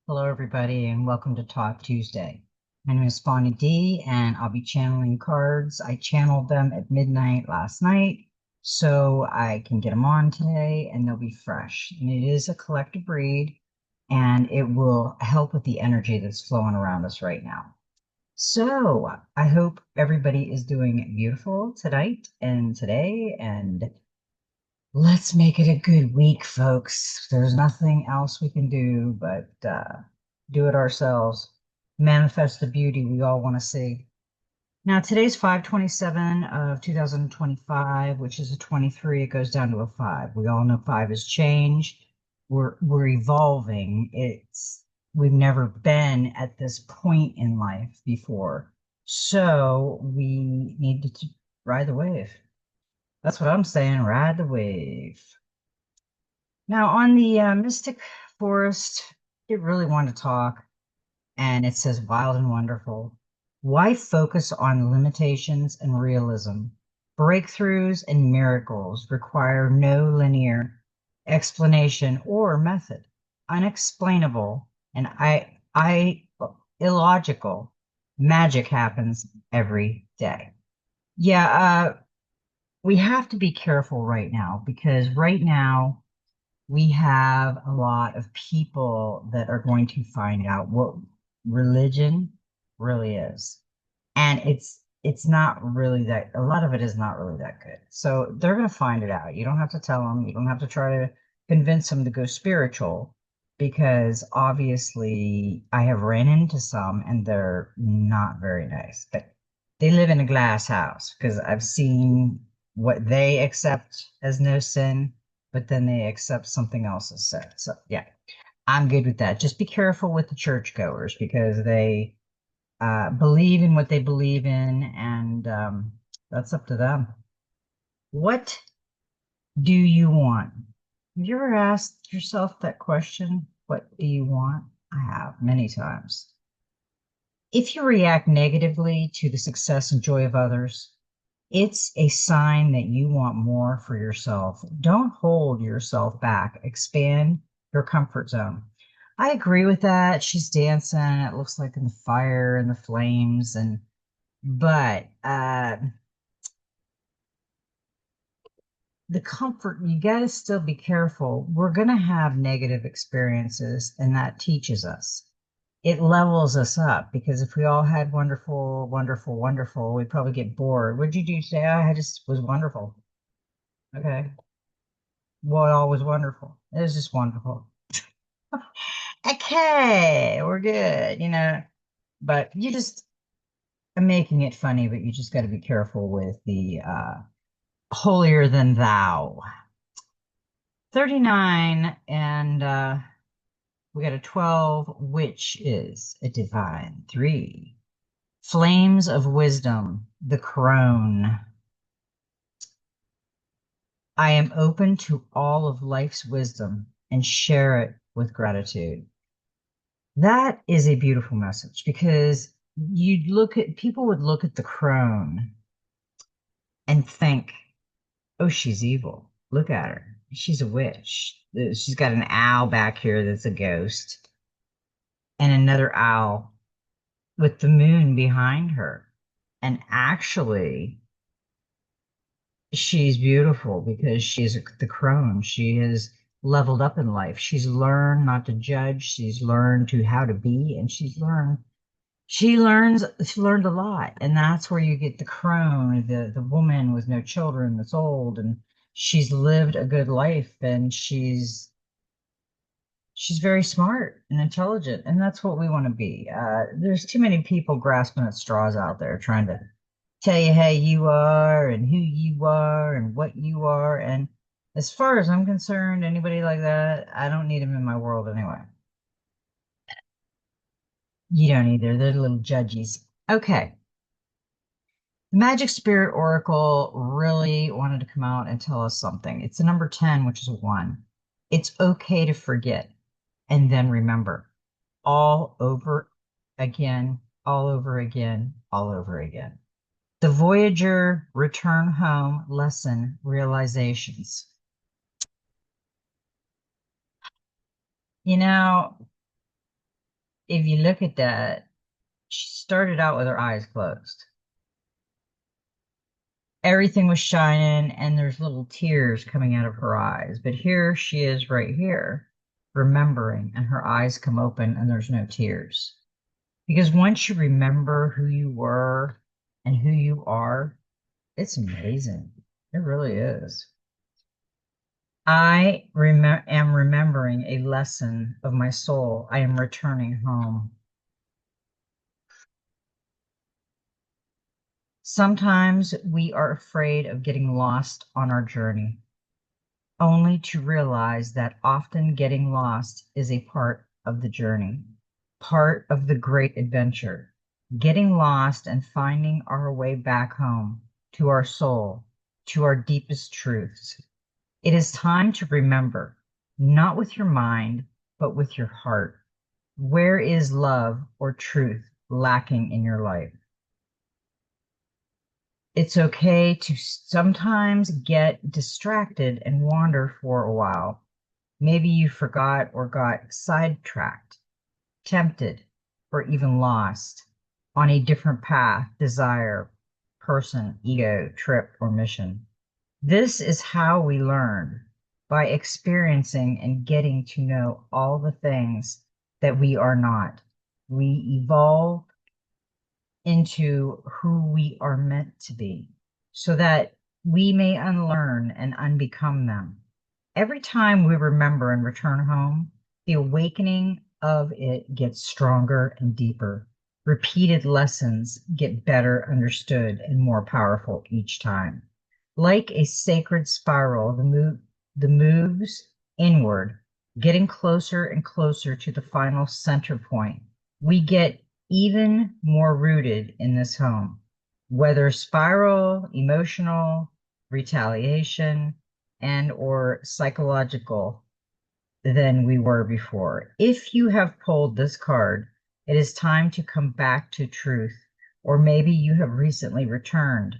Hello, everybody, and welcome to Talk Tuesday. My name is Bonnie D, and I'll be channeling cards. I channeled them at midnight last night, so I can get them on today, and they'll be fresh. And it is a collective read, and it will help with the energy that's flowing around us right now. So I hope everybody is doing beautiful tonight and today, and let's make it a good week, folks. There's nothing else we can do but do it ourselves. Manifest the beauty we all want to see. Now, today's 527 of 2025, which is a 23. It goes down to a 5. We all know 5 is change. We're evolving. We've never been at this point in life before. So we need to ride the wave. That's what I'm saying. Ride the wave. Now, on the Mystic Forest, it really wanted to talk, and it says wild and wonderful. Why focus on limitations and realism? Breakthroughs and miracles require no linear explanation or method. Unexplainable and I illogical magic happens every day. Yeah, we have to be careful right now because right now we have a lot of people that are going to find out what religion really is. And it's not really that a lot of it is not really that good. So they're going to find it out. You don't have to tell them, you don't have to try to convince them to go spiritual because obviously I have ran into some and they're not very nice. But they live in a glass house because I've seen what they accept as no sin, but then they accept something else as sin. So yeah, I'm good with that. Just be careful with the churchgoers because they believe in what they believe in, and that's up to them. What do you want? Have you ever asked yourself that question? What do you want? I have many times. If you react negatively to the success and joy of others, it's a sign that you want more for yourself. Don't hold yourself back. Expand your comfort zone. I agree with that. She's dancing. It looks like in the fire and the flames and but the comfort, you got to still be careful. We're going to have negative experiences, and that teaches us. It levels us up because if we all had wonderful, wonderful, wonderful, we'd probably get bored. What'd you do today? I just was wonderful. Okay. What all was wonderful? It was just wonderful. Okay, we're good, but you just are making it funny, but you just got to be careful with the holier than thou. 39 and we got a 12, which is a divine 3. Flames of wisdom, the crone. I am open to all of life's wisdom and share it with gratitude. That is a beautiful message because you'd look at people would look at the crone and think, oh, she's evil. Look at her. She's a witch. She's got an owl back here that's a ghost and another owl with the moon behind her. And actually, she's beautiful because she's the crone. She has leveled up in life. She's learned not to judge. She's learned to how to be, and she learned a lot. And that's where you get the crone, the woman with no children that's old, and she's lived a good life, and she's very smart and intelligent, and that's what we want to be. There's too many people grasping at straws out there trying to tell you how you are and who you are and what you are. And as far as I'm concerned, anybody like that, I don't need them in my world anyway. You don't either. They're little judgies. Okay. The Magic Spirit Oracle really wanted to come out and tell us something. It's a number 10, which is a 1. It's okay to forget and then remember all over again, all over again, all over again. The Voyager Return Home Lesson Realizations. You know, if you look at that, she started out with her eyes closed. Everything was shining and there's little tears coming out of her eyes. But here she is right here, remembering, and her eyes come open and there's no tears. Because once you remember who you were and who you are, it's amazing. It really is. Am remembering a lesson of my soul. I am returning home. Sometimes we are afraid of getting lost on our journey, only to realize that often getting lost is a part of the journey, part of the great adventure. Getting lost and finding our way back home to our soul, to our deepest truths. It is time to remember, not with your mind, but with your heart. Where is love or truth lacking in your life? It's okay to sometimes get distracted and wander for a while. Maybe you forgot or got sidetracked, tempted, or even lost on a different path, desire, person, ego, trip, or mission. This is how we learn, by experiencing and getting to know all the things that we are not. We evolve into who we are meant to be so that we may unlearn and unbecome them. Every time we remember and return home, the awakening of it gets stronger and deeper. Repeated lessons get better understood and more powerful each time. Like a sacred spiral, the moves inward, getting closer and closer to the final center point. We get even more rooted in this home, whether spiral, emotional, retaliation, and or psychological than we were before. If you have pulled this card, it is time to come back to truth, or maybe you have recently returned.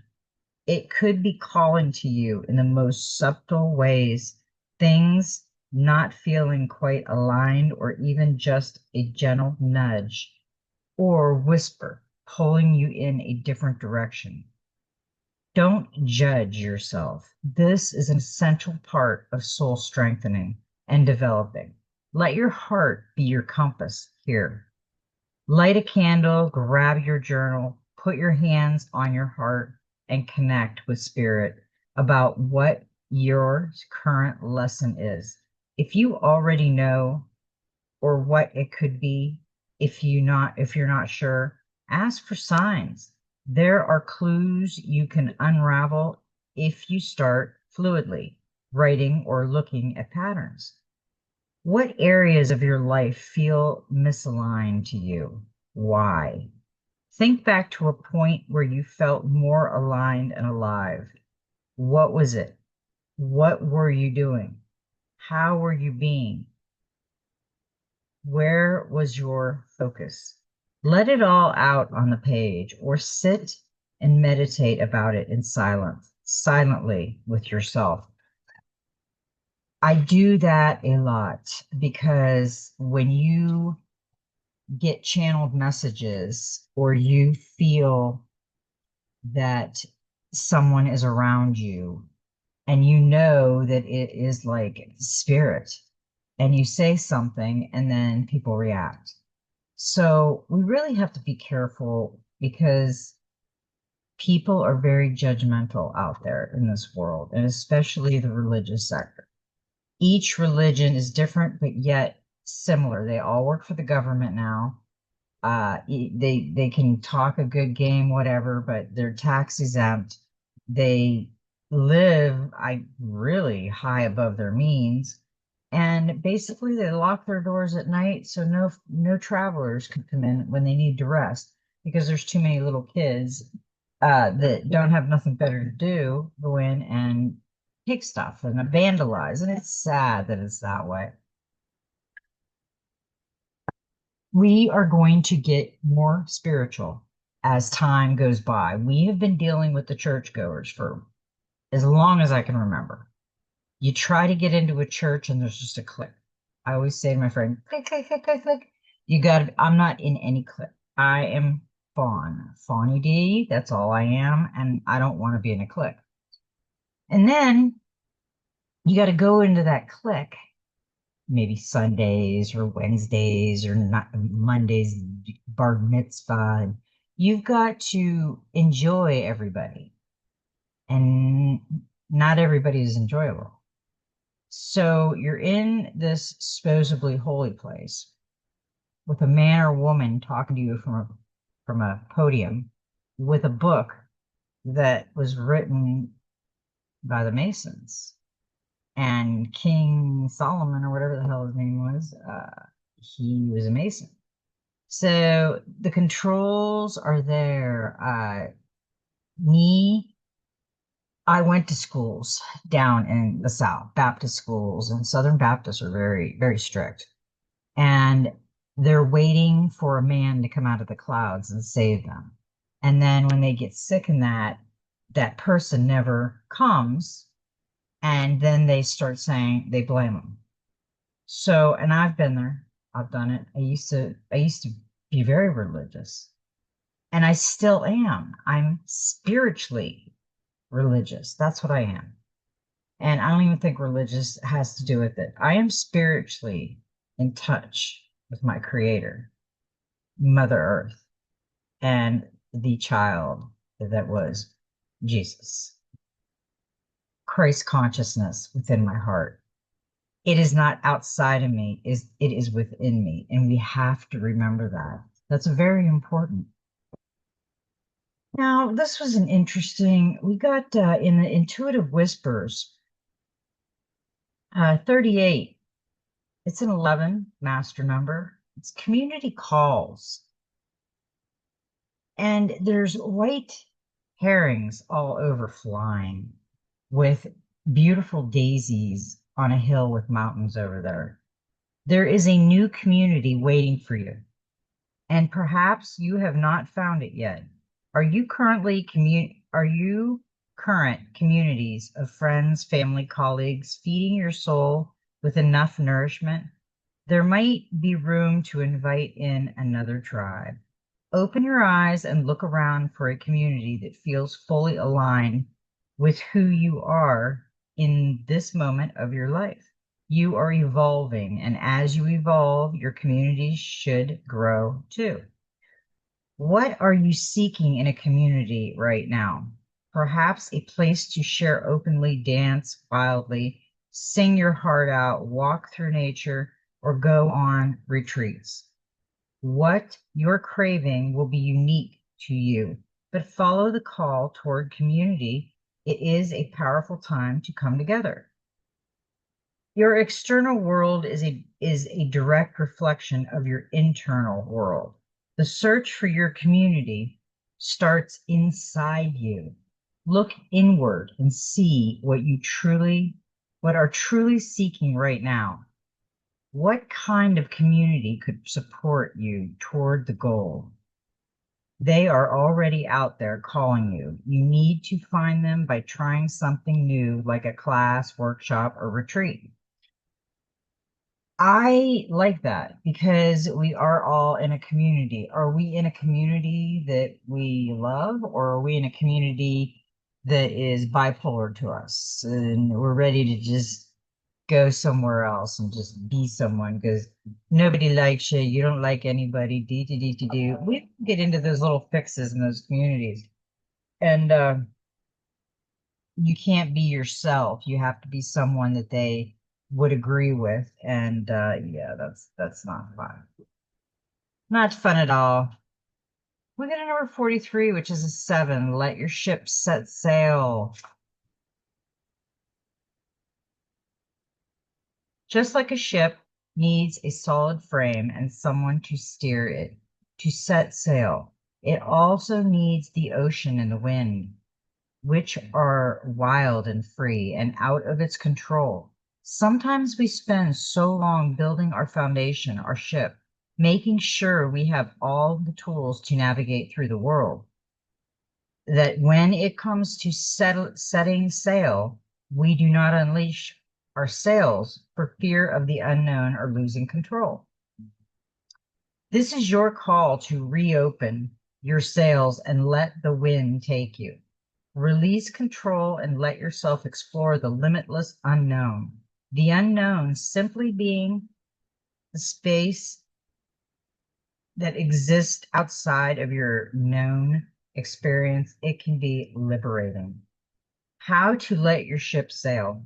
It could be calling to you in the most subtle ways, things not feeling quite aligned, or even just a gentle nudge or whisper, pulling you in a different direction. Don't judge yourself. This is an essential part of soul strengthening and developing. Let your heart be your compass here. Light a candle, grab your journal, put your hands on your heart, and connect with spirit about what your current lesson is. If you already know, or what it could be, if you're not sure, ask for signs. There are clues you can unravel if you start fluidly writing or looking at patterns. What areas of your life feel misaligned to you? Why? Think back to a point where you felt more aligned and alive. What was it? What were you doing? How were you being? Where was your focus? Let it all out on the page, or sit and meditate about it in silence, silently with yourself. I do that a lot because when you get channeled messages or you feel that someone is around you and you know that it is like spirit, and you say something and then people react. So we really have to be careful because people are very judgmental out there in this world, and especially the religious sector. Each religion is different, but yet similar. They all work for the government now. They can talk a good game, whatever, but they're tax exempt. They live really high above their means, and basically they lock their doors at night so no travelers can come in when they need to rest because there's too many little kids that don't have nothing better to do, go in and take stuff and vandalize, and it's sad that it's that way. We are going to get more spiritual as time goes by. We have been dealing with the churchgoers for as long as I can remember. You try to get into a church and there's just a click. I always say to my friend, click, click, click, click, click. I'm not in any clique. I am Fawny D. That's all I am. And I don't want to be in a clique. And then you got to go into that clique, maybe Sundays or Wednesdays or not Mondays, bar mitzvah. You've got to enjoy everybody. And not everybody is enjoyable. So you're in this supposedly holy place with a man or woman talking to you from a podium with a book that was written by the Masons. And King Solomon, or whatever the hell his name was, he was a Mason. So the controls are there. Me, I went to schools down in the South, Baptist schools, and Southern Baptists are very, very strict. And they're waiting for a man to come out of the clouds and save them. And then when they get sick in that person never comes, and then they start saying they blame them. So, and I've been there. I've done it. I used to be very religious, and I still am. I'm spiritually religious. That's what I am. And I don't even think religious has to do with it. I am spiritually in touch with my creator, Mother Earth, and the child that was Jesus. Christ consciousness within my heart. It is not outside of me, it is within me. And we have to remember that. That's very important. Now, this was an interesting, we got in the Intuitive Whispers, 38. It's an 11 master number. It's community calls. And there's white herrings all over flying with beautiful daisies on a hill with mountains over there. There is a new community waiting for you, and perhaps you have not found it yet. Are you current communities of friends, family, colleagues feeding your soul with enough nourishment? There might be room to invite in another tribe. Open your eyes and look around for a community that feels fully aligned with who you are in this moment of your life. You are evolving, and as you evolve, your community should grow too. What are you seeking in a community right now? Perhaps a place to share openly, dance wildly, sing your heart out, walk through nature, or go on retreats. What you're craving will be unique to you, but follow the call toward community. It is a powerful time to come together. Your external world is a direct reflection of your internal world. The search for your community starts inside you. Look inward and see what are truly seeking right now. What kind of community could support you toward the goal? They are already out there calling you. You need to find them by trying something new, like a class, workshop, or retreat. I like that because we are all in a community. Are we in a community that we love, or are we in a community that is bipolar to us and we're ready to just go somewhere else and just be someone because nobody likes you, you don't like anybody, do. We get into those little fixes in those communities. And you can't be yourself. You have to be someone that they would agree with. And yeah, that's not fun. Not fun at all. We got a number 43, which is a 7. Let your ship set sail. Just like a ship needs a solid frame and someone to steer it, to set sail, it also needs the ocean and the wind, which are wild and free and out of its control. Sometimes we spend so long building our foundation, our ship, making sure we have all the tools to navigate through the world, that when it comes to setting sail, we do not unleash our sails for fear of the unknown or losing control. This is your call to reopen your sails and let the wind take you. Release control and let yourself explore the limitless unknown. The unknown simply being the space that exists outside of your known experience. It can be liberating. How to let your ship sail.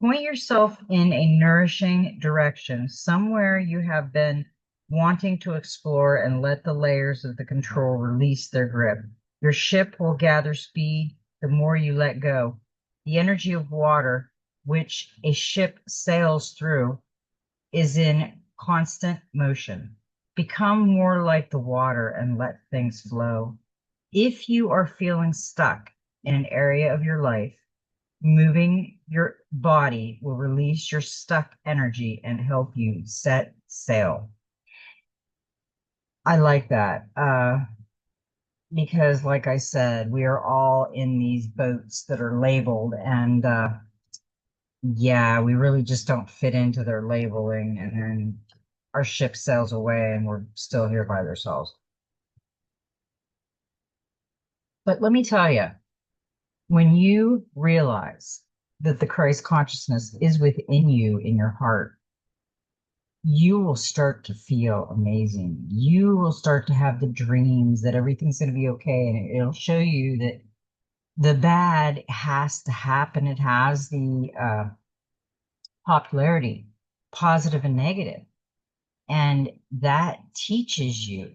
Point yourself in a nourishing direction, somewhere you have been wanting to explore, and let the layers of the control release their grip. Your ship will gather speed the more you let go. The energy of water, which a ship sails through, is in constant motion. Become more like the water and let things flow. If you are feeling stuck in an area of your life, moving your body will release your stuck energy and help you set sail. I like that because, like I said, we are all in these boats that are labeled, and yeah, we really just don't fit into their labeling, and then our ship sails away and we're still here by ourselves. But let me tell you, when you realize that the Christ consciousness is within you in your heart, you will start to feel amazing. You will start to have the dreams that everything's going to be okay. And it'll show you that the bad has to happen. It has the popularity, positive and negative. And that teaches you.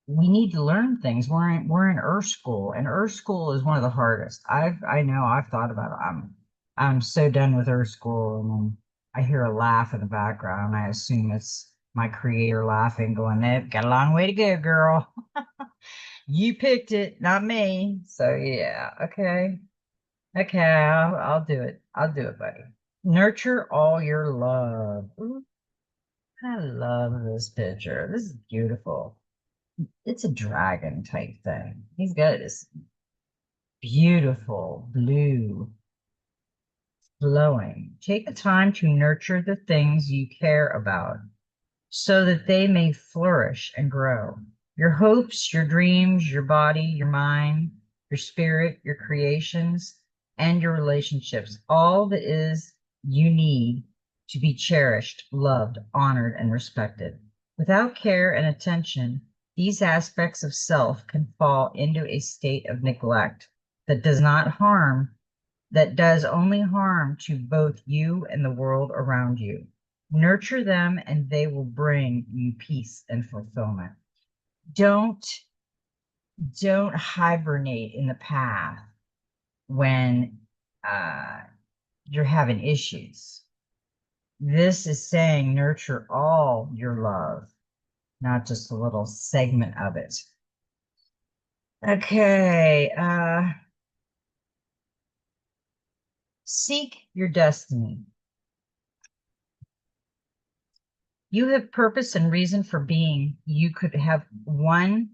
We need to learn things. We're in Earth School, and Earth School is one of the hardest. I know I've thought about it. I'm so done with Earth School, and then I hear a laugh in the background. I assume it's my creator laughing, going, "Nope, got a long way to go, girl. You picked it, not me." So yeah, okay, okay, I'll do it. I'll do it, buddy. Nurture all your love. Ooh, I love this picture. This is beautiful. It's a dragon type thing. He's got this beautiful blue flowing. Take the time to nurture the things you care about so that they may flourish and grow. Your hopes, your dreams, your body, your mind, your spirit, your creations, and your relationships, all that is you need to be cherished, loved, honored, and respected. Without care and attention, these aspects of self can fall into a state of neglect that does not harm, that does only harm to both you and the world around you. Nurture them and they will bring you peace and fulfillment. Don't don't hibernate in the path when uh, you're having issues. This is saying nurture all your love, not just a little segment of it. Okay, seek your destiny. You have purpose and reason for being. You could have one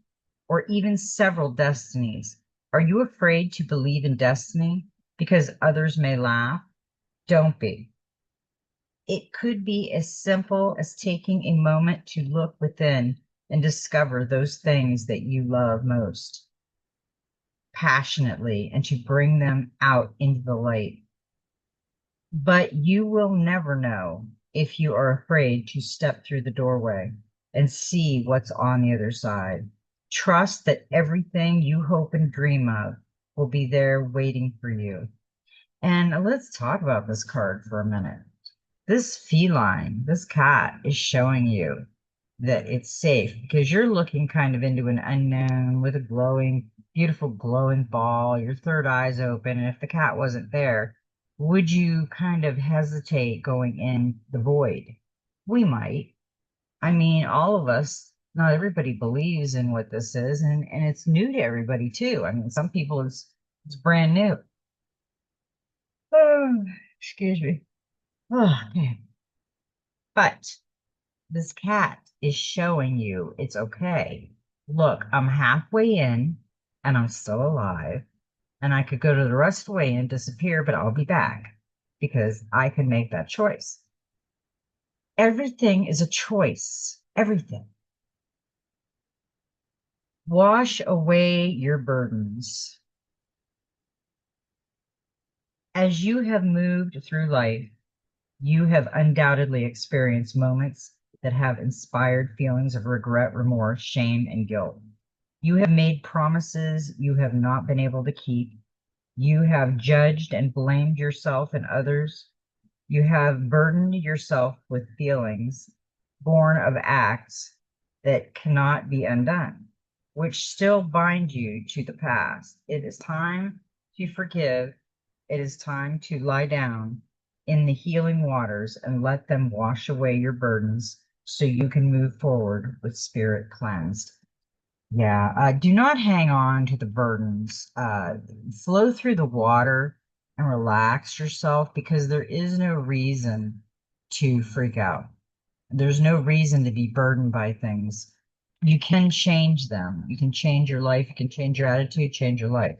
or even several destinies. Are you afraid to believe in destiny because others may laugh? Don't be. It could be as simple as taking a moment to look within and discover those things that you love most passionately and to bring them out into the light. But you will never know if you are afraid to step through the doorway and see what's on the other side. Trust that everything you hope and dream of will be there waiting for you. And let's talk about this card for a minute. This feline, this cat, is showing you that it's safe because you're looking kind of into an unknown with a glowing, beautiful glowing ball. Your third eye's open. And if the cat wasn't there, would you kind of hesitate going in the void? We might. I mean, all of us, not everybody believes in what this is, and it's new to everybody too. I mean, some people it's brand new. Oh, excuse me. Oh, okay. But this cat is showing you it's okay. Look, I'm halfway in and I'm still alive, and I could go to the rest of the way and disappear, but I'll be back because I can make that choice. Everything is a choice. everything. Wash away your burdens. As you have moved through life, you have undoubtedly experienced moments that have inspired feelings of regret, remorse, shame, and guilt. You have made promises you have not been able to keep. You have judged and blamed yourself and others. You have burdened yourself with feelings born of acts that cannot be undone, which still bind you to the past. It is time to forgive. It is time to lie down in the healing waters and let them wash away your burdens so you can move forward with spirit cleansed. Yeah, do not hang on to the burdens. Flow through the water and relax yourself because there is no reason to freak out. There's no reason to be burdened by things. You can change them. You can change your life. You can change your attitude, change your life.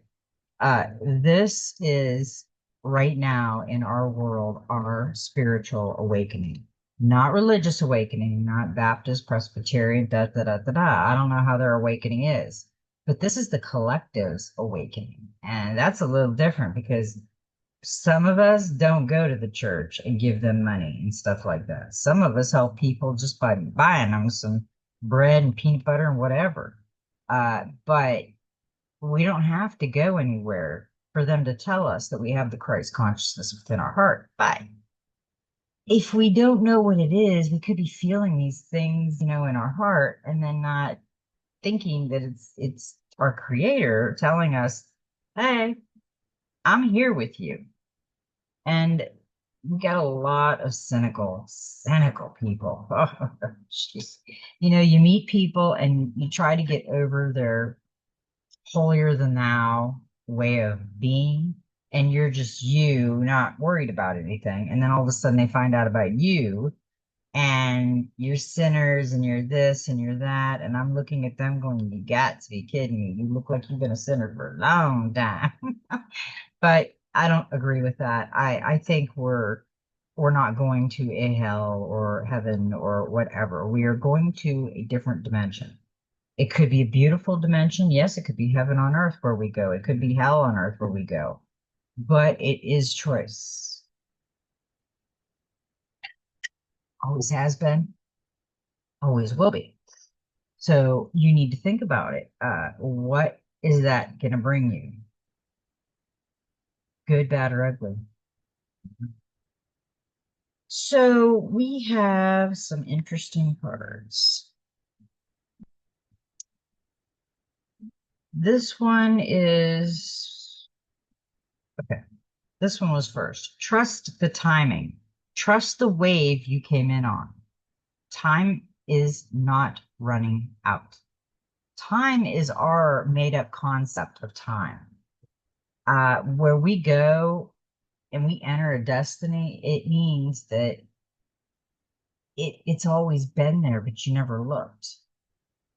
This is right now in our world, our spiritual awakening, not religious awakening, not Baptist, Presbyterian, da da da da da. I don't know how their awakening is, but this is the collective's awakening. And that's a little different because some of us don't go to the church and give them money and stuff like that. Some of us help people just by buying them some bread and peanut butter and whatever. But we don't have to go anywhere for them to tell us that we have the Christ consciousness within our heart. But if we don't know what it is, we could be feeling these things, in our heart and then not thinking that it's our creator telling us, "Hey, I'm here with you." And we got a lot of cynical people. Oh, jeez. You meet people and you try to get over their holier than thou way of being, and you're just not worried about anything. And then all of a sudden they find out about you and you're sinners and you're this and you're that. And I'm looking at them going, you got to be kidding me. You look like you've been a sinner for a long time. But I don't agree with that. I think we're not going to a hell or heaven or whatever. We are going to a different dimension. It could be a beautiful dimension. Yes, it could be heaven on earth where we go. It could be hell on earth where we go. But it is choice. Always has been, always will be. So you need to think about it. What is that going to bring you? Good, bad, or ugly? So we have some interesting cards. This one is, okay. This one was first. Trust the timing. Trust the wave you came in on. Time is not running out. Time is our made up concept of time. Where we go and we enter a destiny, it means that it's always been there, but you never looked.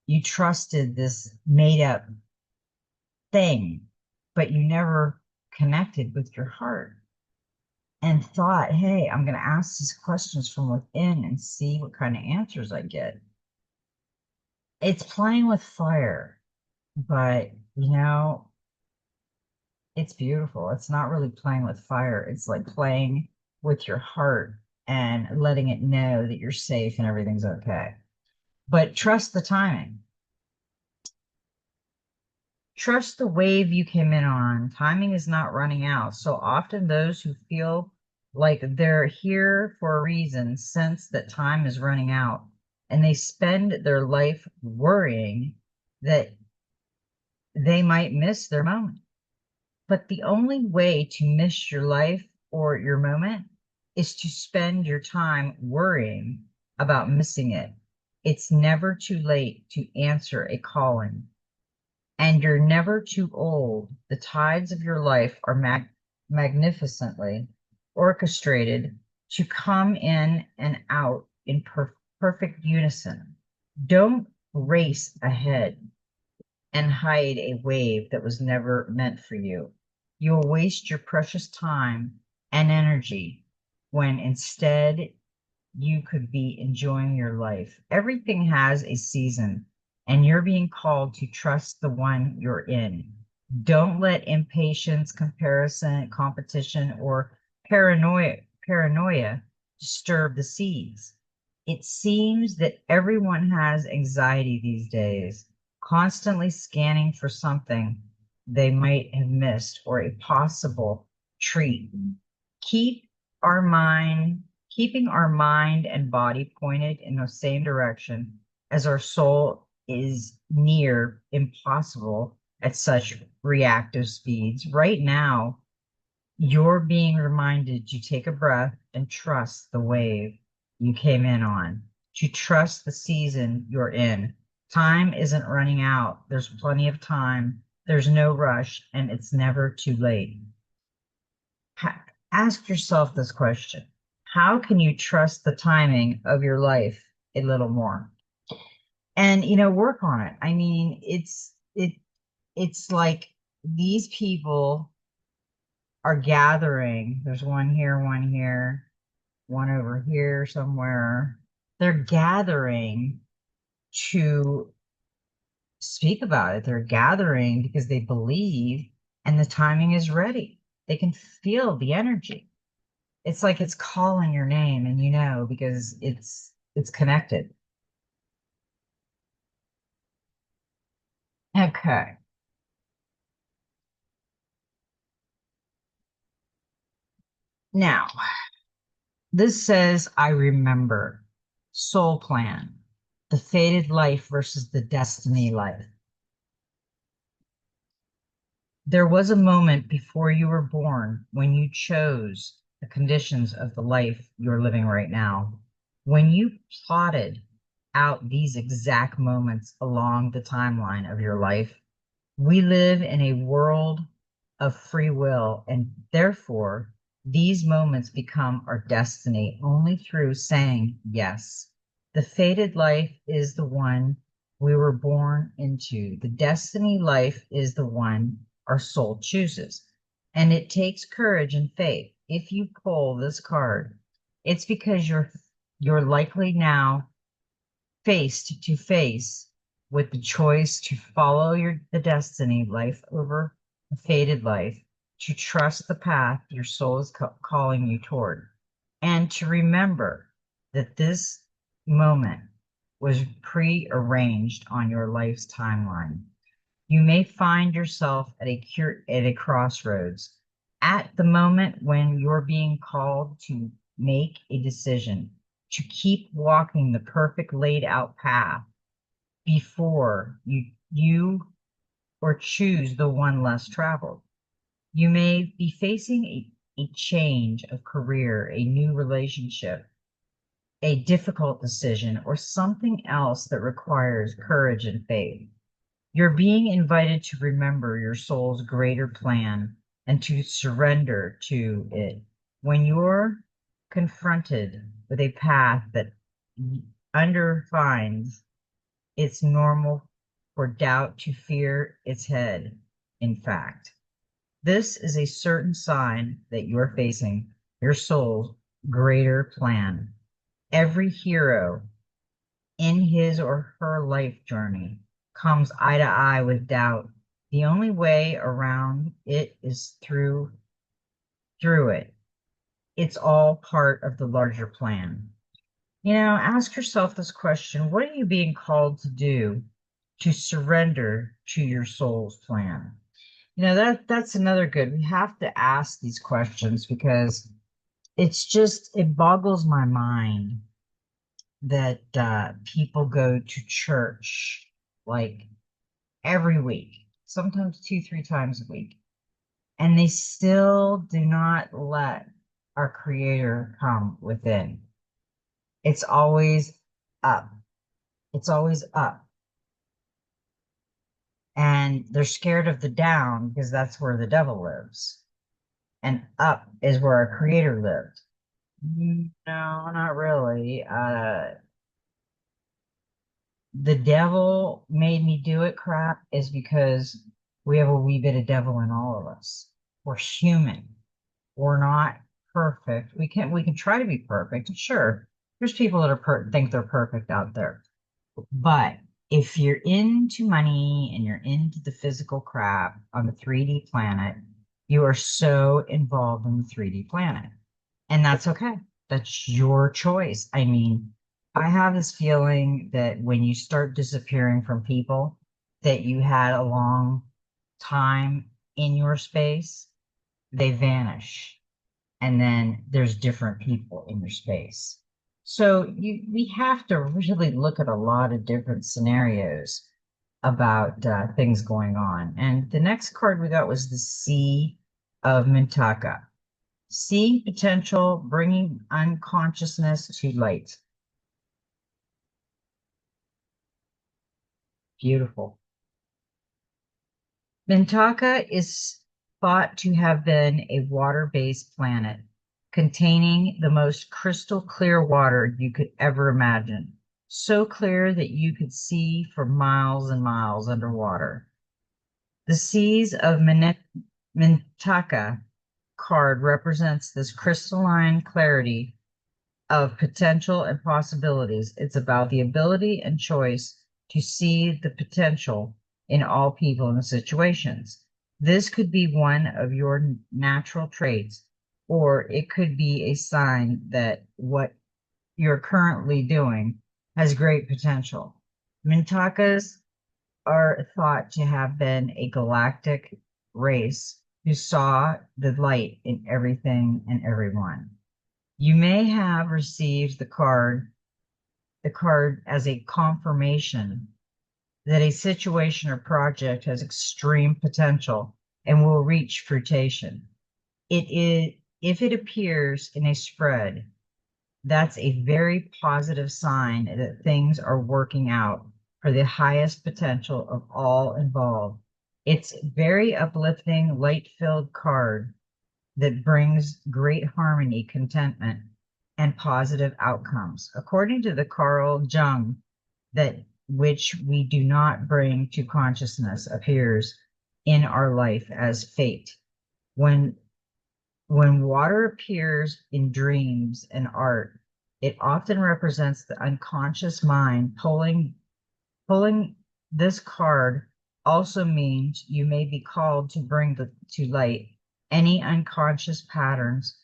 You trusted this made up thing, but you never connected with your heart and thought, hey, I'm going to ask these questions from within and see what kind of answers I get. It's playing with fire, but it's beautiful. It's not really playing with fire. It's like playing with your heart and letting it know that you're safe and everything's okay. But trust the timing. Trust the wave you came in on. Timing is not running out. So often those who feel like they're here for a reason sense that time is running out, and they spend their life worrying that they might miss their moment. But the only way to miss your life or your moment is to spend your time worrying about missing it. It's never too late to answer a calling, and you're never too old. The tides of your life are magnificently orchestrated to come in and out in perfect unison. Don't race ahead and hide a wave that was never meant for you. You'll waste your precious time and energy when instead you could be enjoying your life. Everything has a season, and you're being called to trust the one you're in. Don't let impatience, comparison, competition, or paranoia disturb the seeds. It seems that everyone has anxiety these days, constantly scanning for something they might have missed or a possible treat. Keep our mind, keeping our mind and body pointed in the same direction as our soul is near impossible at such reactive speeds. Right now, you're being reminded to take a breath and trust the wave you came in on, to trust the season you're in. Time isn't running out. There's plenty of time. There's no rush, and it's never too late. Ask yourself this question. How can you trust the timing of your life a little more? And work on it. I mean, it's like these people are gathering. There's one here, one over here somewhere. They're gathering to speak about it. They're gathering because they believe and the timing is ready. They can feel the energy. It's like it's calling your name, and because it's connected. Okay. Now, this says I remember. Soul plan. The fated life versus the destiny life. There was a moment before you were born when you chose the conditions of the life you're living right now. When you plotted out these exact moments along the timeline of your life, we live in a world of free will, and therefore these moments become our destiny only through saying yes. The fated life is the one we were born into. The destiny life is the one our soul chooses. And it takes courage and faith. If you pull this card, it's because you're likely now faced to face with the choice to follow the destiny life over a fated life, to trust the path your soul is calling you toward, and to remember that this moment was pre-arranged on your life's timeline. You may find yourself at a crossroads at the moment when you're being called to make a decision, to keep walking the perfect laid out path before you or choose the one less traveled. You may be facing a change of career, a new relationship, a difficult decision, or something else that requires courage and faith. You're being invited to remember your soul's greater plan and to surrender to it. When you're confronted with a path that underfines, it's normal for doubt to fear its head. In fact, this is a certain sign that you're facing your soul's greater plan. Every hero in his or her life journey comes eye to eye with doubt. The only way around it is through it. It's all part of the larger plan. Ask yourself this question. What are you being called to do to surrender to your soul's plan? That's another good. We have to ask these questions because it boggles my mind that people go to church like every week, sometimes two, three times a week, and they still do not let our creator come within. It's always up. It's always up. And they're scared of the down because that's where the devil lives. And up is where our creator lived. No, not really. The devil made me do it crap is because we have a wee bit of devil in all of us. We're human. We're not perfect. We can try to be perfect, sure, There's people that think they're perfect out there. But if you're into money and you're into the physical crap on the 3D planet, you are so involved in the 3D planet. And that's okay. That's your choice. I mean, I have this feeling that when you start disappearing from people that you had a long time in your space, they vanish. And then there's different people in your space. So we have to really look at a lot of different scenarios about things going on. And the next card we got was the Sea of Mintaka. Seeing potential, bringing unconsciousness to light. Beautiful. Mintaka is thought to have been a water-based planet containing the most crystal clear water you could ever imagine. So clear that you could see for miles and miles underwater. The seas of Mintaka card represents this crystalline clarity of potential and possibilities. It's about the ability and choice to see the potential in all people and situations. This could be one of your natural traits, or it could be a sign that what you're currently doing has great potential. Mintakas are thought to have been a galactic race who saw the light in everything and everyone. You may have received the card as a confirmation that a situation or project has extreme potential and will reach fruition. If it appears in a spread, that's a very positive sign that things are working out for the highest potential of all involved. It's very uplifting, light-filled card that brings great harmony, contentment, and positive outcomes. According to the Carl Jung, that which we do not bring to consciousness appears in our life as fate. When when water appears in dreams and art, it often represents the unconscious mind pulling this card also means you may be called to bring to light any unconscious patterns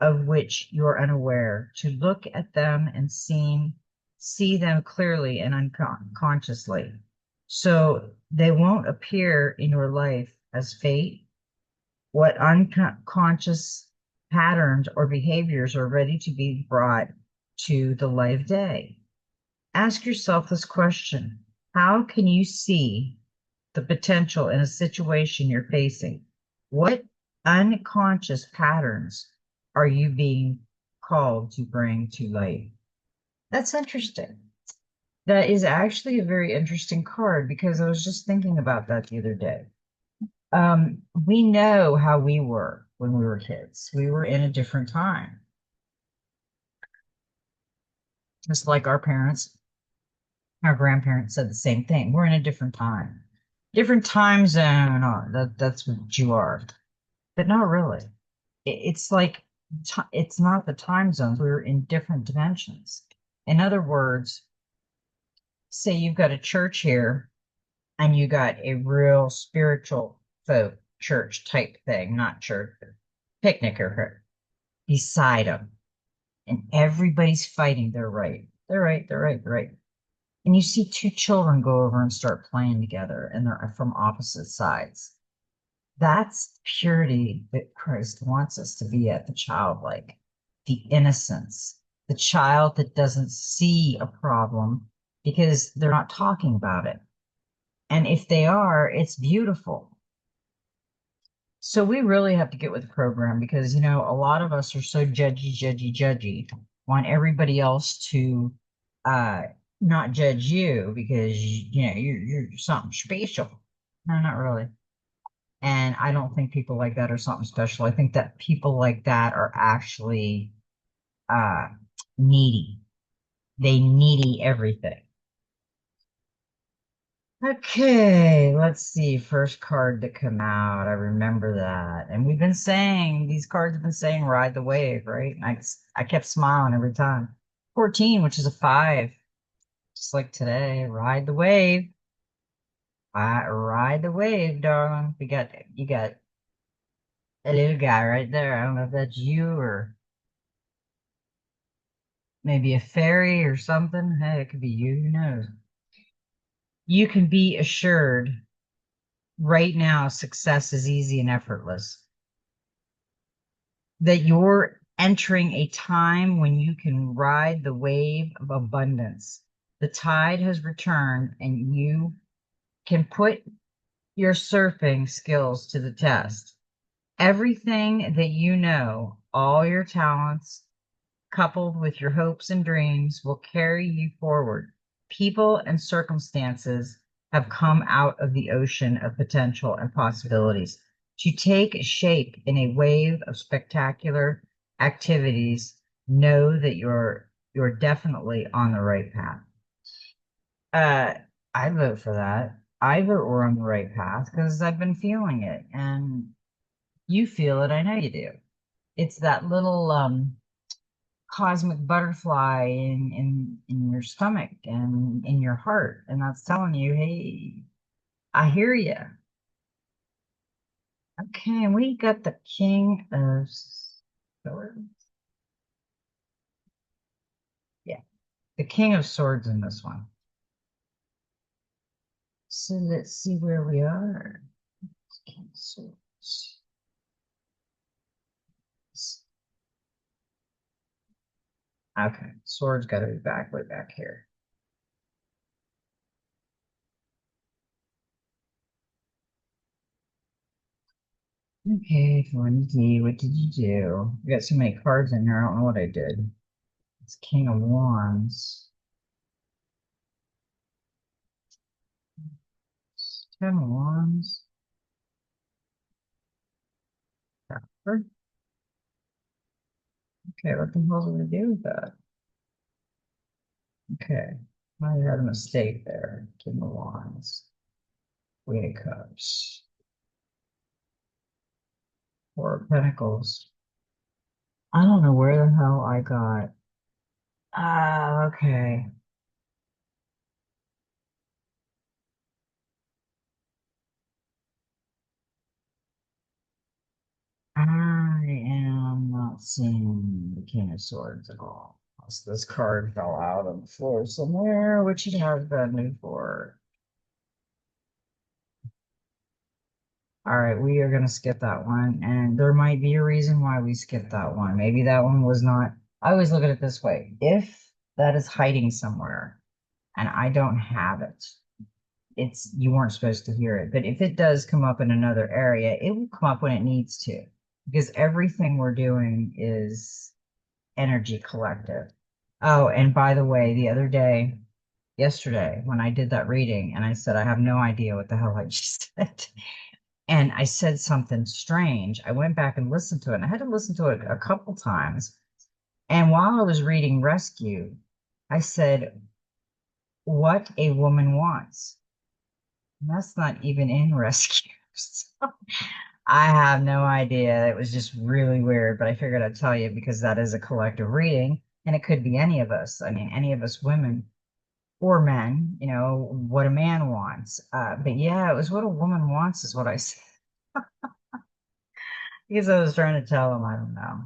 of which you're unaware, to look at them and see them clearly and unconsciously. So they won't appear in your life as fate. What unconscious patterns or behaviors are ready to be brought to the light of day? Ask yourself this question. How can you see the potential in a situation you're facing? What unconscious patterns are you being called to bring to light? That's interesting. That is actually a very interesting card because I was just thinking about that the other day. We know how we were when we were kids. We were in a different time. Just like our grandparents said the same thing. We're in a different time zone. That's what you are, but not really. It's like it's not the time zones. We're in different dimensions. In other words, say you've got a church here and you got a real spiritual folk church type thing, not church, picnic or beside them, and everybody's fighting. They're right. They're right. They're right. They're right. And you see two children go over and start playing together, and they're from opposite sides. That's the purity that Christ wants us to be at, the childlike, the innocence, the child that doesn't see a problem because they're not talking about it. And if they are, it's beautiful. So we really have to get with the program because, a lot of us are so judgy, want everybody else to uh, not judge you because, you're something special. No, not really. And I don't think people like that are something special. I think that people like that are actually uh, needy. They needy everything. Okay, let's see. First card to come out. I remember that. And we've been saying, these cards have been saying ride the wave, right? I kept smiling every time. 14, which is a 5. Just like today. Ride the wave. Ride the wave, darling. You got a little guy right there. I don't know if that's you or maybe a fairy or something. Hey, it could be you, who knows? You can be assured right now success is easy and effortless. That you're entering a time when you can ride the wave of abundance. The tide has returned and you can put your surfing skills to the test. Everything that you know, all your talents, coupled with your hopes and dreams, will carry you forward. People and circumstances have come out of the ocean of potential and possibilities to take shape in a wave of spectacular activities. Know that you're definitely on the right path. Uh, I vote for that. I vote we're on the right path because I've been feeling it, and you feel it. I know you do. It's that little cosmic butterfly in your stomach and in your heart, and that's telling you, hey, I hear you. Okay, and we got the King of Swords. Yeah, the King of Swords in this one. So let's see where we are. King of Swords. Okay, Swords got to be back way back here. Okay, 20D, what did you do? We got so many cards in here, I don't know what I did. It's King of Wands. 10 of Wands. Copper. Okay, what the hell do we do with that? Okay, I had a mistake there. King of Wands. Queen of Cups. Four of Pentacles. I don't know where the hell I got. Ah, okay. I am not seeing the King of Swords at all. So this card fell out on the floor somewhere, which it has been before. All right, we are going to skip that one. And there might be a reason why we skipped that one. Maybe that one was not. I always look at it this way. If that is hiding somewhere and I don't have it, it's you weren't supposed to hear it. But if it does come up in another area, it will come up when it needs to. Because everything we're doing is energy collective. Oh, and by the way, the other day, yesterday, when I did that reading and I said, I have no idea what the hell I just said. And I said something strange. I went back and listened to it. And I had to listen to it a couple times. And while I was reading Rescue, I said, what a woman wants. And that's not even in Rescue. So I have no idea. It was just really weird, but I figured I'd tell you because that is a collective reading and it could be any of us. I mean, any of us women or men, what a man wants. But yeah, it was what a woman wants is what I said. Because I was trying to tell him, I don't know.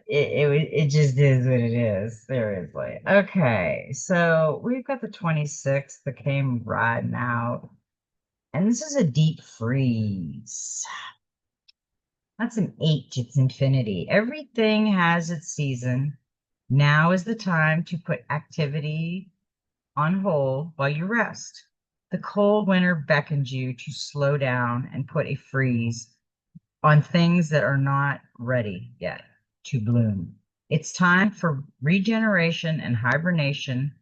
It just is what it is, seriously. Okay, so we've got the 26th that came riding out, and this is a deep freeze. That's an 8, it's infinity. Everything has its season. Now is the time to put activity on hold while you rest. The cold winter beckons you to slow down and put a freeze on things that are not ready yet to bloom. It's time for regeneration and hibernation.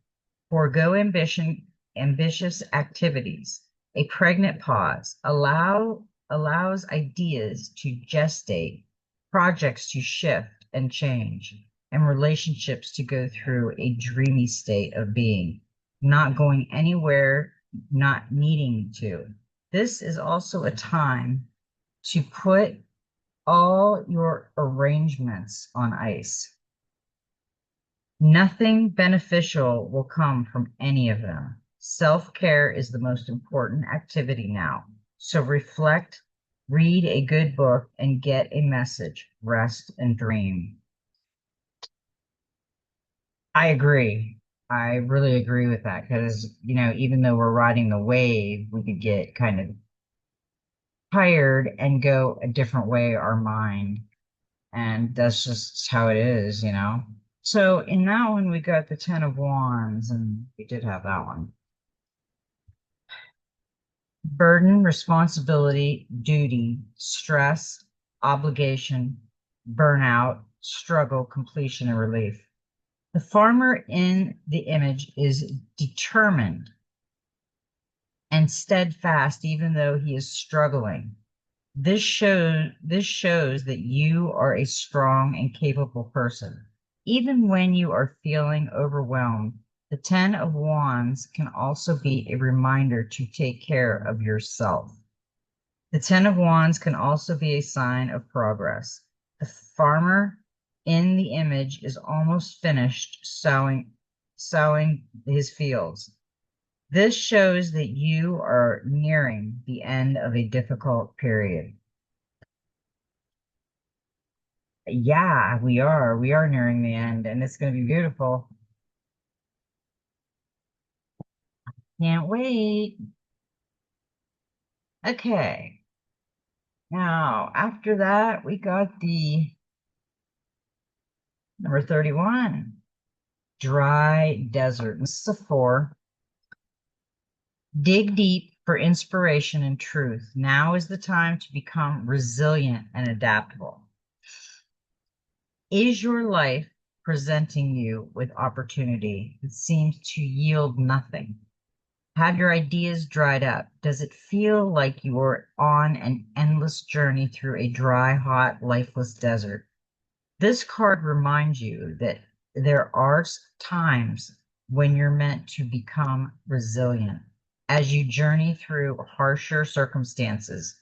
Forego ambitious activities. A pregnant pause allows ideas to gestate, projects to shift and change, and relationships to go through a dreamy state of being, not going anywhere, not needing to. This is also a time to put all your arrangements on ice. Nothing beneficial will come from any of them. Self-care is the most important activity now. So reflect, read a good book, and get a message. Rest and dream. I agree. I really agree with that because, even though we're riding the wave, we could get kind of tired and go a different way, our mind. And that's just how it is. So in that one, we got the Ten of Wands, and we did have that one. Burden, responsibility, duty, stress, obligation, burnout, struggle, completion, and relief. The farmer in the image is determined and steadfast, even though he is struggling. This shows that you are a strong and capable person. Even when you are feeling overwhelmed, the Ten of Wands can also be a reminder to take care of yourself. The Ten of Wands can also be a sign of progress. The farmer in the image is almost finished sowing his fields. This shows that you are nearing the end of a difficult period. Yeah, we are. We are nearing the end, and it's going to be beautiful. Can't wait. Okay. Now, after that, we got the number 31, dry desert. This is a 4. Dig deep for inspiration and truth. Now is the time to become resilient and adaptable. Is your life presenting you with opportunity that seems to yield nothing? Have your ideas dried up? Does it feel like you're on an endless journey through a dry, hot, lifeless desert? This card reminds you that there are times when you're meant to become resilient. As you journey through harsher circumstances,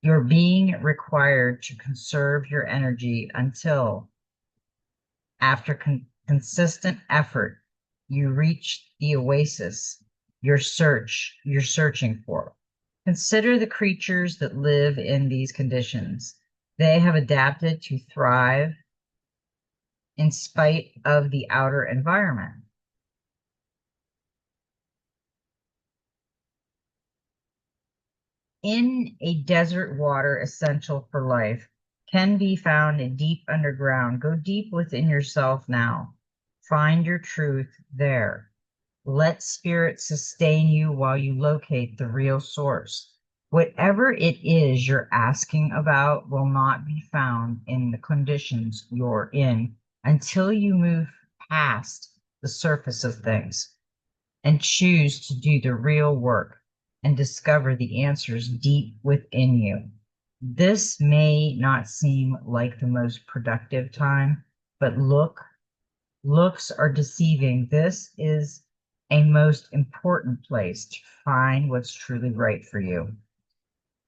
you're being required to conserve your energy until, after consistent effort, you reach the oasis you're searching for. Consider the creatures that live in these conditions. They have adapted to thrive in spite of the outer environment. In a desert, water essential for life can be found deep underground. Go deep within yourself now. Find your truth there. Let spirit sustain you while you locate the real source. Whatever it is you're asking about will not be found in the conditions you're in until you move past the surface of things and choose to do the real work and discover the answers deep within you. This may not seem like the most productive time, but looks are deceiving. This is a most important place to find what's truly right for you.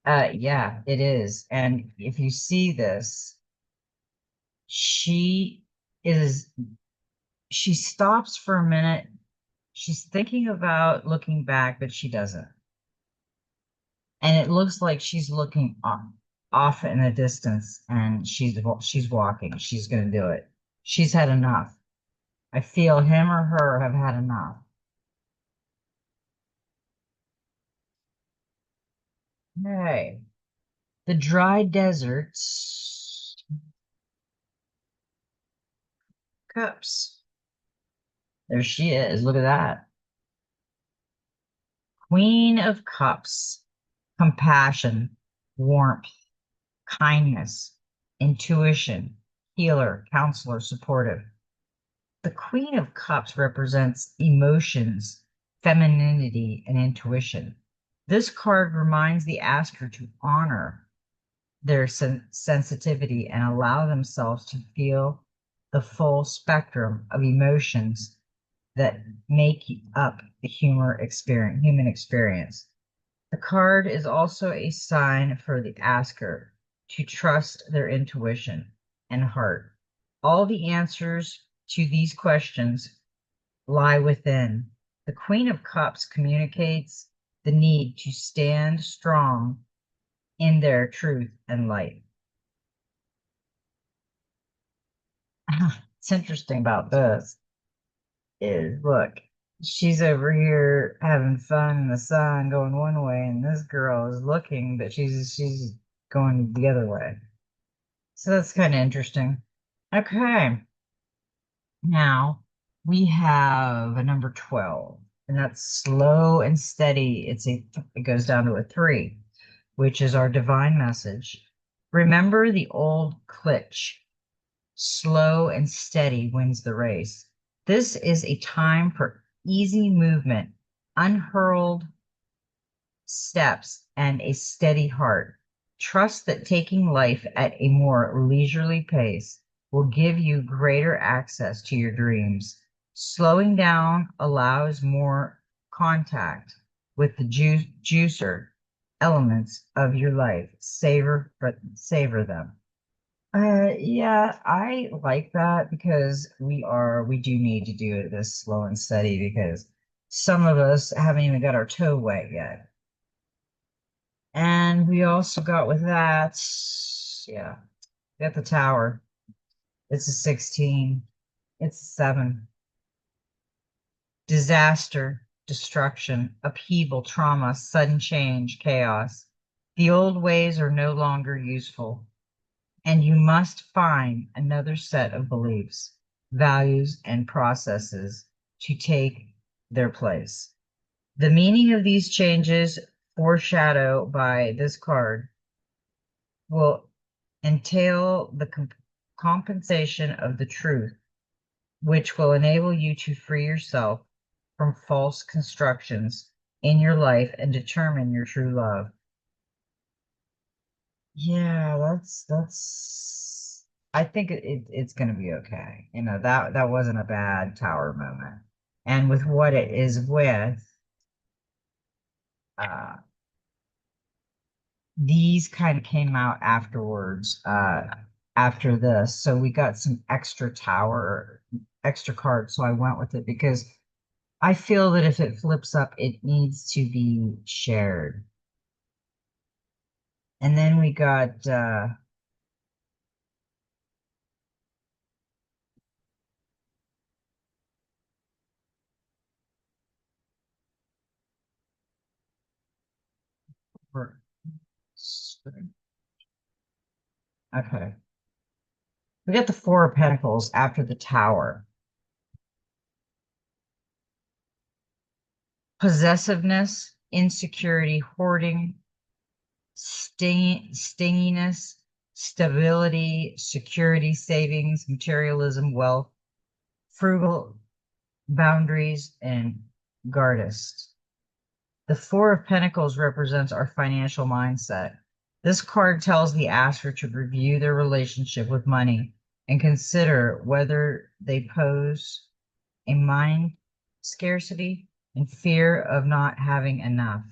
Yeah, it is. And if you see this, she is, she stops for a minute. She's thinking about looking back, but she doesn't. And it looks like she's looking off in the distance, and she's walking. She's going to do it. She's had enough. I feel him or her have had enough. Okay. The dry deserts. Cups. There she is. Look at that. Queen of Cups. Compassion, warmth, kindness, intuition, healer, counselor, supportive. The Queen of Cups represents emotions, femininity, and intuition. This card reminds the asker to honor their sensitivity and allow themselves to feel the full spectrum of emotions that make up the human experience. The card is also a sign for the asker to trust their intuition and heart. All the answers to these questions lie within. The Queen of Cups communicates the need to stand strong in their truth and light. What's interesting about this is look, she's over here having fun in the sun going one way, and this girl is looking, but she's going the other way. So that's kind of interesting. Okay. Now we have a number 12, and that's slow and steady. It goes down to a 3, which is our divine message. Remember the old cliché, slow and steady wins the race. This is a time for easy movement, unhurled steps, and a steady heart. Trust that taking life at a more leisurely pace will give you greater access to your dreams. Slowing down allows more contact with the juicer elements of your life. Savor them. Yeah, I like that because we do need to do it this slow and steady because some of us haven't even got our toe wet yet. And we also got with that, yeah, we got the tower. It's a 16. It's a 7. Disaster, destruction, upheaval, trauma, sudden change, chaos. The old ways are no longer useful, and you must find another set of beliefs, values, and processes to take their place. The meaning of these changes, foreshadowed by this card, will entail the compensation of the truth, which will enable you to free yourself from false constructions in your life and determine your true love. Yeah, that's I think it's gonna be okay. You know, that wasn't a bad tower moment. And with what it is with, uh these kind of came out afterwards, after this. So we got some extra cards. So I went with it because I feel that if it flips up, it needs to be shared. And then we got for- okay. We got the Four of Pentacles after the Tower. Possessiveness, insecurity, hoarding, stinginess, stability, security, savings, materialism, wealth, frugal boundaries, and guardist. The Four of Pentacles represents our financial mindset. This card tells the asker to review their relationship with money and consider whether they pose a mind scarcity and fear of not having enough.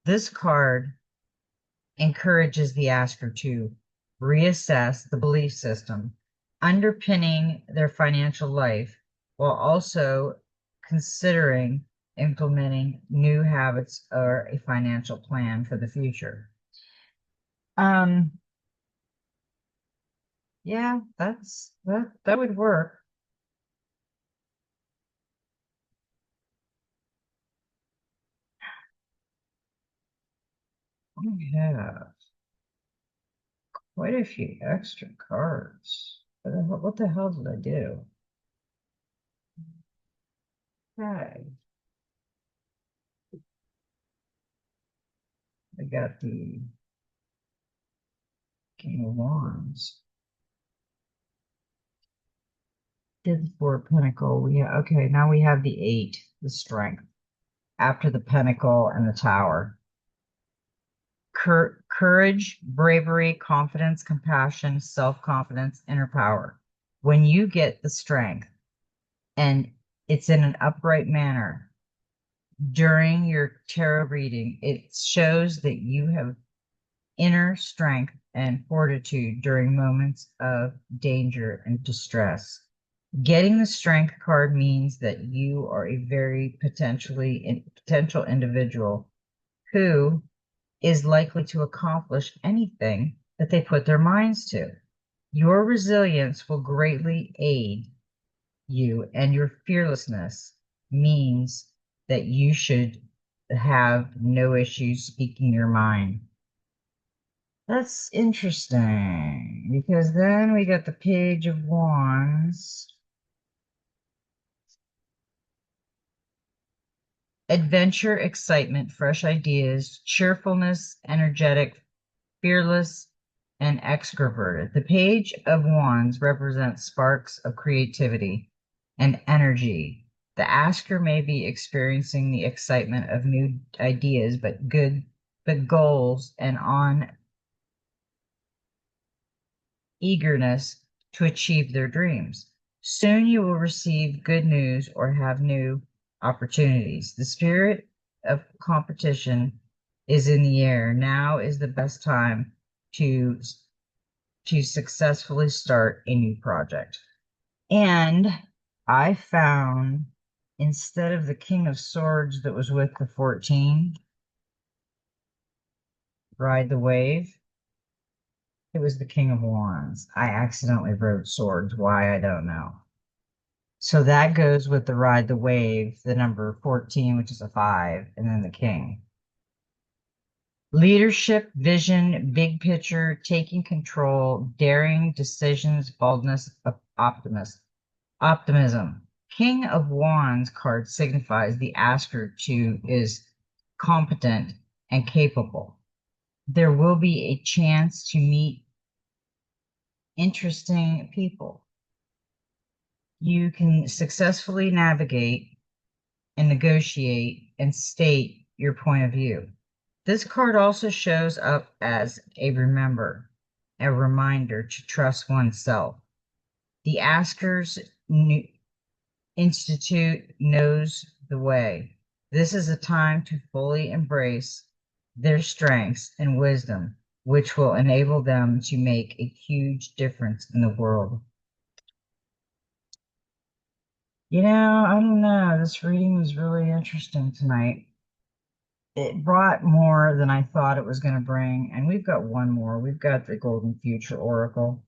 This card encourages the asker to reassess the belief system underpinning their financial life while also considering implementing new habits or a financial plan for the future. Um, yeah, that would work. We have quite a few extra cards. What the hell did I do? Okay. I got the King of Wands. Did the Four of Pentacle. Okay, now we have the 8, the Strength, after the Pentacle and the Tower. Courage, bravery, confidence, compassion, self-confidence, inner power. When you get the Strength and it's in an upright manner during your tarot reading, it shows that you have inner strength and fortitude during moments of danger and distress. Getting the strength card means that you are a very potential individual who is likely to accomplish anything that they put their minds to. Your resilience will greatly aid you, and your fearlessness means that you should have no issues speaking your mind. That's interesting because then we got the Page of Wands. Adventure, excitement, fresh ideas, cheerfulness, energetic, fearless, and extroverted. The Page of Wands represents sparks of creativity and energy. The asker may be experiencing the excitement of new ideas, but goals and on eagerness to achieve their dreams. Soon you will receive good news or have new opportunities. The spirit of competition is in the air. Now is the best time to successfully start a new project. And I found, instead of the King of Swords that was with the 14, Ride the Wave, it was the King of Wands. I accidentally wrote swords. Why, I don't know. So that goes with the Ride the Wave, the number 14, which is a 5, and then the King. Leadership, vision, big picture, taking control, daring decisions, boldness, optimism. King of Wands card signifies the asker to is competent and capable. There will be a chance to meet interesting people. You can successfully navigate and negotiate and state your point of view. This card also shows up as a reminder to trust oneself. The Asker's Institute knows the way. This is a time to fully embrace their strengths and wisdom, which will enable them to make a huge difference in the world. I don't know. This reading was really interesting tonight. It brought more than I thought it was going to bring. And we've got one more. We've got the Golden Future Oracle.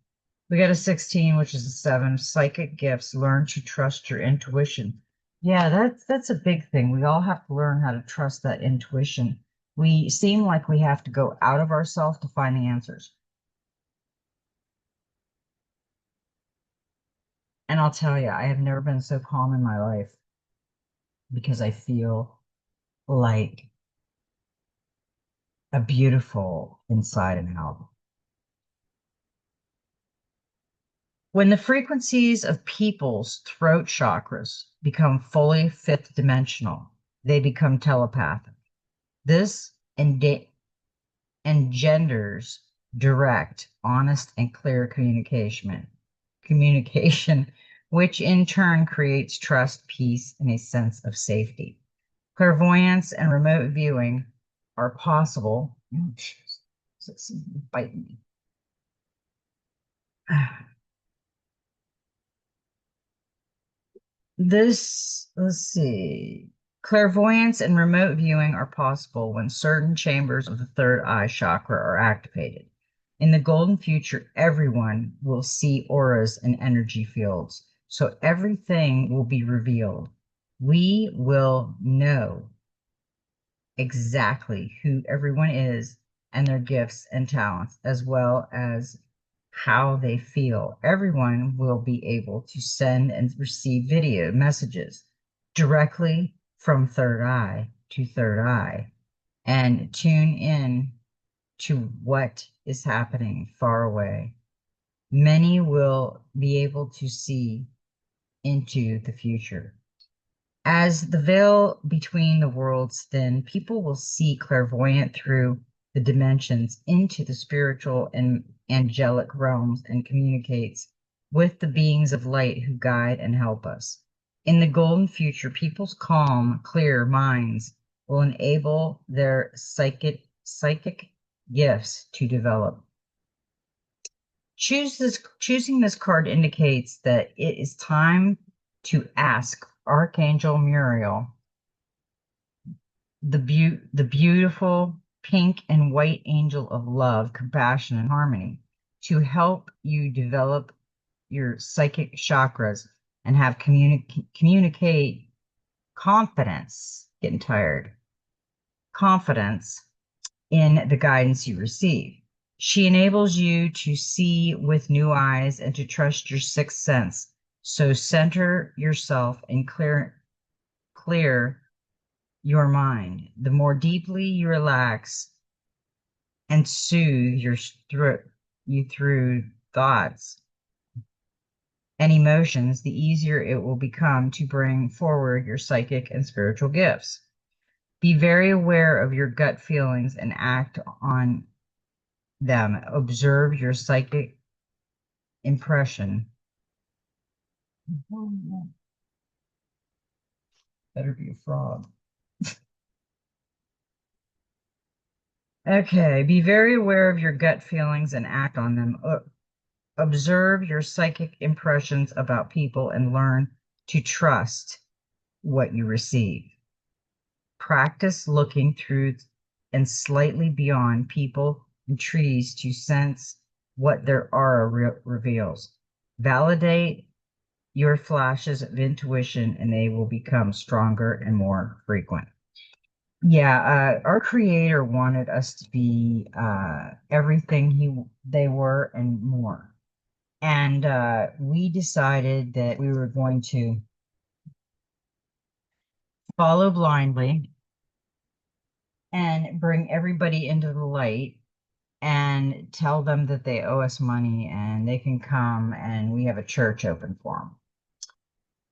We got a 16, which is a 7. Psychic gifts. Learn to trust your intuition. Yeah, that's a big thing. We all have to learn how to trust that intuition. We seem like we have to go out of ourselves to find the answers. And I'll tell you, I have never been so calm in my life because I feel like a beautiful inside and out. When the frequencies of people's throat chakras become fully fifth dimensional, they become telepathic. This engenders direct, honest, and clear communication, which in turn creates trust, peace, and a sense of safety. Clairvoyance and remote viewing are possible. Oh, it's biting me. Let's see. Clairvoyance and remote viewing are possible when certain chambers of the third eye chakra are activated. In the golden future, everyone will see auras and energy fields, so everything will be revealed. We will know exactly who everyone is and their gifts and talents, as well as how they feel. Everyone will be able to send and receive video messages directly from third eye to third eye and tune in to what is happening far away. Many will be able to see into the future. As the veil between the worlds thin, people will see clairvoyant through the dimensions into the spiritual and angelic realms and communicates with the beings of light who guide and help us. In the golden future, people's calm, clear minds will enable their psychic gifts to develop. Choosing this card indicates that it is time to ask Archangel Muriel, the beautiful pink and white angel of love, compassion, and harmony, to help you develop your psychic chakras and have communicate confidence, getting tired, confidence in the guidance you receive. She enables you to see with new eyes and to trust your sixth sense. So center yourself and clear your mind. The more deeply you relax and soothe you through thoughts and emotions, the easier it will become to bring forward your psychic and spiritual gifts. Be very aware of your gut feelings and act on them. Observe your psychic impression. Better be a frog. Okay, be very aware of your gut feelings and act on them. Observe your psychic impressions about people and learn to trust what you receive. Practice looking through and slightly beyond people and trees to sense what their aura reveals. Validate your flashes of intuition and they will become stronger and more frequent. Yeah, our creator wanted us to be everything they were and more. And we decided that we were going to follow blindly and bring everybody into the light and tell them that they owe us money and they can come and we have a church open for them.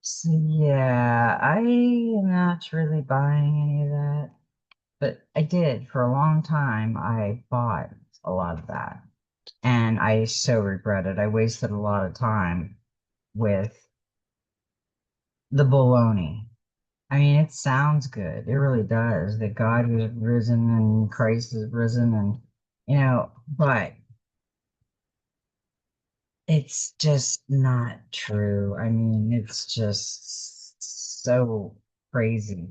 So yeah, I am not really buying any of that, but I did for a long time. I bought a lot of that and I so regret it. I wasted a lot of time with the baloney. I mean, it sounds good. It really does. That God was risen and Christ is risen and but it's just not true. I mean, it's just so crazy.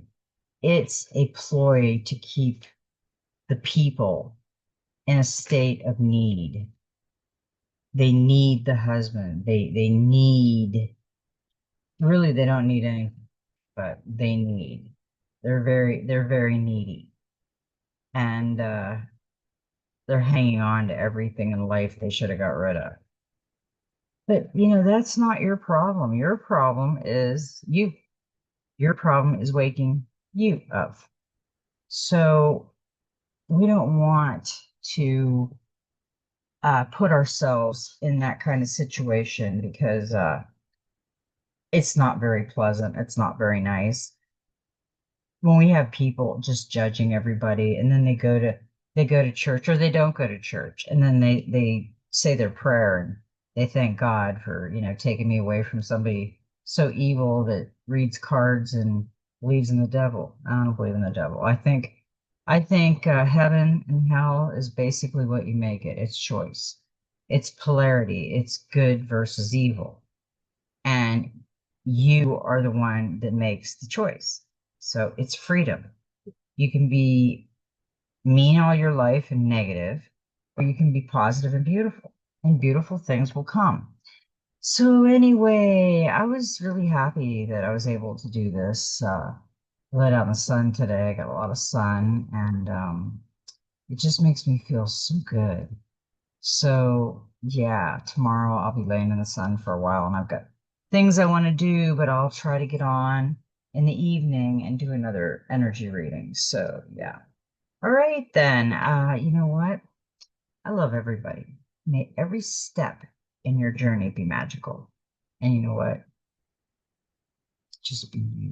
It's a ploy to keep the people in a state of need. They need the husband. They need really they don't need anything, but they need. They're very needy. And they're hanging on to everything in life they should have got rid of. But that's not your problem. Your problem is you. Your problem is waking you up. So we don't want to put ourselves in that kind of situation because it's not very pleasant. It's not very nice when we have people just judging everybody, and then they go to church or they don't go to church, and then they say their prayer and they thank God for taking me away from somebody so evil that reads cards and believes in the devil. I don't believe in the devil. I think heaven and hell is basically what you make it. It's choice. It's polarity. It's good versus evil. And you are the one that makes the choice. So it's freedom. You can be mean all your life and negative, or you can be positive and beautiful things will come. So anyway, I was really happy that I was able to do this. Let out in the sun today. I got a lot of sun, and it just makes me feel so good. So yeah, tomorrow I'll be laying in the sun for a while, and I've got things I want to do, but I'll try to get on in the evening and do another energy reading. So yeah. All right then. You know what? I love everybody. May every step in your journey be magical. And you know what? Just be you.